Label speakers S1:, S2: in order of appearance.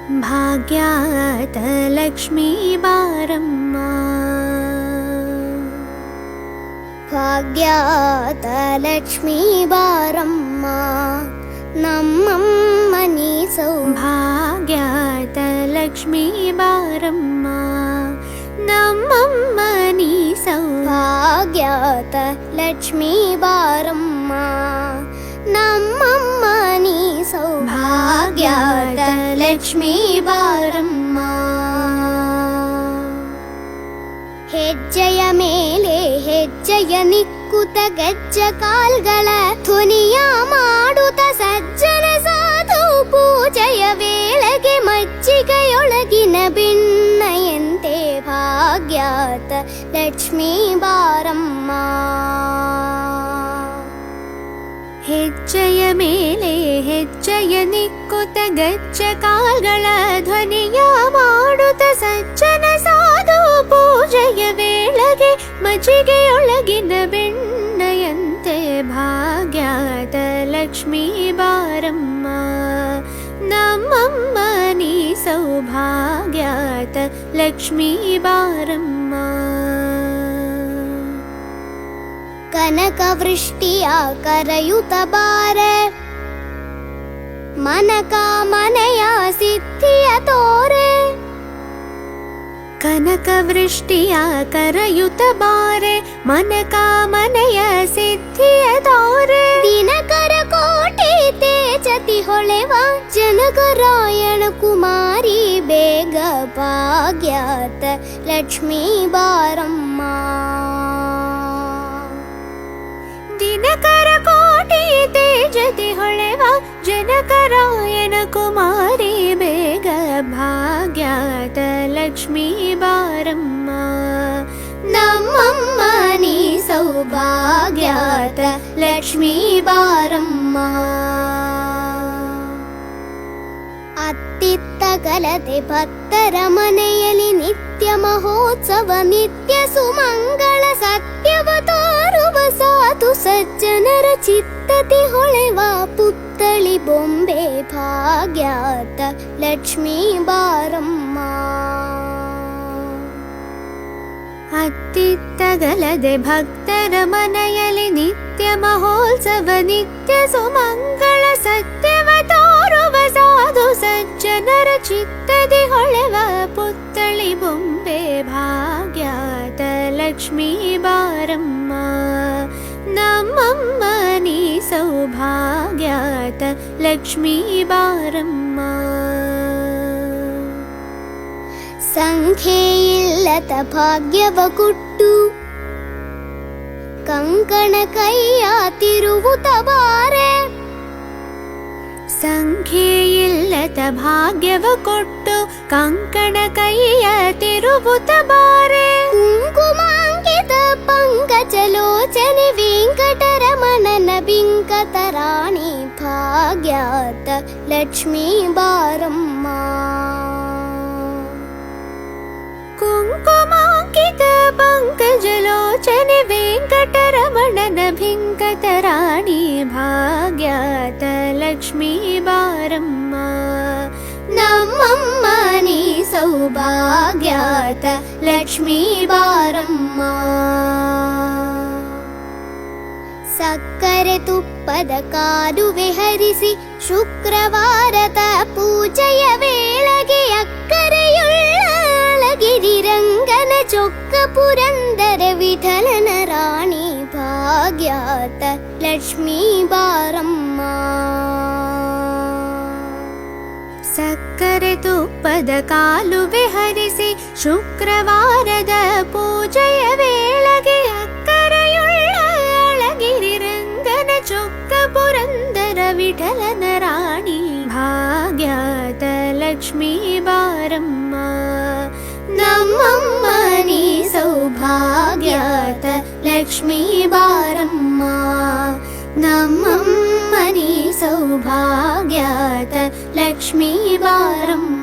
S1: ಭಾಗ್ಯಾತ ಲಕ್ಷ್ಮೀ ಬಾರಮ್ಮ
S2: ಭಾಗ್ಯಾತ ಲಕ್ಷ್ಮೀ ಬಾರಮ್ಮ ನಮ್ಮಮ್ಮ ನೀ
S1: ಭಾಗ್ಯಾತ ಲಕ್ಷ್ಮೀ ಬಾರಮ್ಮ ನಮ್ಮಮ್ಮ ನೀ
S2: ಭಾಗ್ಯಾತ ಲಕ್ಷ್ಮೀ ಬಾರಮ್ಮ ನಮ್ಮಮ್ಮ ನೀ
S1: ಭಾಗ್ಯಾತ ಲಕ್ಷ್ಮೀ ಬಾರಮ್ಮ
S2: ಹೆಜ್ಜೆಯ ಮೇಲೆ ಹೆಜ್ಜೆಯ ನಿಕ್ಕುತ ಗೆಜ್ಜ ಕಾಲ್ಗಳ ಧ್ವನಿಯ ಮಾಡುತ್ತ ಸಜ್ಜನ ಸಾಧು ಪೂಜೆಯ ವೇಳೆಗೆ ಮಜ್ಜಿಗೆಯೊಳಗಿನ ಬಿಣ್ಣೆಯಂತೆ ಭಾಗ್ಯಾತ ಲಕ್ಷ್ಮೀ ಬಾರಮ್ಮ
S1: ಹೆಜ್ಜೆಯ ಮೇಲೆ ಹೆಜ್ಜೆಯ ನಿಕ್ಕುತ ಗಜ್ಜ ಕಾಲ್ಗಳ ಧ್ವನಿಯ ಮಾಡುತ್ತ ಸಜ್ಜನ ಸಾಧು ಪೂಜೆಯ ವೇಳೆಗೆ ಮಜ್ಜಿಗೆಯೊಳಗಿನ ಬೆಣ್ಣೆಯಂತೆ ಭಾಗ್ಯಾತ ಲಕ್ಷ್ಮೀ ಬಾರಮ್ಮ ನಮ್ಮಮ್ಮ ನೀ ಸೌಭಾಗ್ಯಾತ ಲಕ್ಷ್ಮೀ ಬಾರಮ್ಮ
S2: ಕನಕ ವೃಷ್ಟಿಯ ಕರೆಯುತ್ತ ಬಾರೆ ಮನಕ ಮನೆಯ ಸಿದ್ಧಿಯ ತೋರೆ
S1: ಕನಕ ವೃಷ್ಟಿಯ ಕರೆಯುತ್ತ ಬಾರೆ ಮನಕ ಮನೆಯ ಸಿದ್ಧಿಯ ತೋರೆ
S2: ದಿನಕರ ಕೋಟಿ ತೇಜತಿ ಹೊಳೆವ ಜನಕರಾಯಣ ಕುಮಾರಿ ಬೇಗ ಭಾಗ್ಯಾತ ಲಕ್ಷ್ಮೀ ಬಾರಮ್ಮ
S1: ದಿನಕರ ಕೋಟಿ ತೇಜತಿ ಹೊಳೆವ ಜನಕರಾಯಣ ಕುಮಾರಿ ಬೇಗ ಭಾಗ್ಯಾತ ಲಕ್ಷ್ಮೀ ಬಾರಮ್ಮ
S2: ನಮ್ಮಮ್ಮ ನೀ ಸೌಭಾಗ್ಯಾತ ಲಕ್ಷ್ಮೀ ಬಾರಮ್ಮ ಅತ್ತಿತ್ತ ಕಲತೆ ಭಕ್ತರ ಮನೆಯಲ್ಲಿ ನಿತ್ಯ ಮಹೋತ್ಸವ ನಿತ್ಯ ಸುಮಂಗಳ ಸತ್ಯವ ತೋರುವ ಸಾಧು ಸಜ್ಜನರ ಚಿತ್ತತಿ ಹೊಳೆವ ಪುತ್ತಳಿ ಬೊಂಬೆ ಭಾಗ್ಯಾತ ಲಕ್ಷ್ಮೀ ಬಾರಮ್ಮ
S1: ಅತ್ತಿತ್ತಗಲದೆ ಭಕ್ತರ ಮನೆಯಲ್ಲಿ ನಿತ್ಯ ಮಹೋತ್ಸವ ನಿತ್ಯ ಸುಮಂಗಳ ಸತ್ಯವ ತೋರುವ ಸಾಧು ಸಜ್ಜನರ ಚಿತ್ತದಿ ಹೊಳೆವ ಪುತ್ತಳಿ ಬೊಂಬೆ ಭಾಗ್ಯಾತ ಲಕ್ಷ್ಮೀ ಬಾರಮ್ಮ ನಮ್ಮಮ್ಮ ನೀ ಸೌಭಾಗ್ಯಾತ ಲಕ್ಷ್ಮೀ ಬಾರಮ್ಮ
S2: ಸಂಖ್ಯೆಯಿಲ್ಲದ ಭಾಗ್ಯವ ಕೊಟ್ಟು ಕಂಕಣ ಕೈಯ ತಿರುವುತ ಬಾರೆ
S1: ಸಂಖ್ಯೆಯಿಲ್ಲದ ಭಾಗ್ಯವ ಕೊಟ್ಟು ಕಂಕಣ ಕೈಯ ತಿರುವುತ ಬಾರೆ
S2: ಕುಂಕುಮಾಂಕಿತ ಪಂಕಜಲೋಚನೆ ವೆಂಕಟರಮಣನ ಬಿಂಕತರಾಣಿ ಭಾಗ್ಯಾತ ಲಕ್ಷ್ಮೀ ಬಾರಮ್ಮ
S1: ಕುಂಕುಮಾಂಕಿತ ಪಂಕಜಲೋಚನೆ ವೆಂಕಟರಮಣನ ಭಿಂಕತರಾಣಿ ಭಾಗ್ಯಾತ ಲಕ್ಷ್ಮೀ ಬಾರಮ್ಮ
S2: ನಮ್ಮಮ್ಮ ನೀ ಸೌಭಾಗ್ಯಾತ ಲಕ್ಷ್ಮೀ ಬಾರಮ್ಮ ಸಕ್ಕರೆ ತುಪ್ಪದ ಕಾಲುವೆ ಹರಿಸಿ ಶುಕ್ರವಾರದ ಪೂಜೆಯ ವೇಳೆಗೆ ಅಕ್ಕರೆಯುಳ್ಳಗಿರಿರಂಗನ ಚೊಕ್ಕ ಪುರಂದರ ವಿಠಲನ ರಾಣಿ ಭಾಗ್ಯಾತ ಲಕ್ಷ್ಮೀ ಬಾರಮ್ಮ
S1: ಸಕ್ಕರೆ ತುಪ್ಪದ ಕಾಲುವೆ ಹರಿಸಿ ಶುಕ್ರವಾರದ ಪೂಜೆಯ ವೇಳೆಗೆ ಅಕ್ಕರೆಯುಳ್ಳ ಅಳಗಿರಿರಂಗನ ಚೊಕ್ಕ ಪುರಂದರ ವಿಠಲನ ರಾಣಿ ಭಾಗ್ಯಾತ ಲಕ್ಷ್ಮೀ ಬಾರಮ್ಮ
S2: ನಮ್ಮಮ್ಮ ನೀ ಸೌಭಾಗ್ಯಾತ ಲಕ್ಷ್ಮೀ ಬಾರಮ್ಮ
S1: ನಮ್ಮಮ್ಮ ನೀ ಸೌಭಾಗ್ಯಾತ ಲಕ್ಷ್ಮೀ ಬಾರಮ್ಮ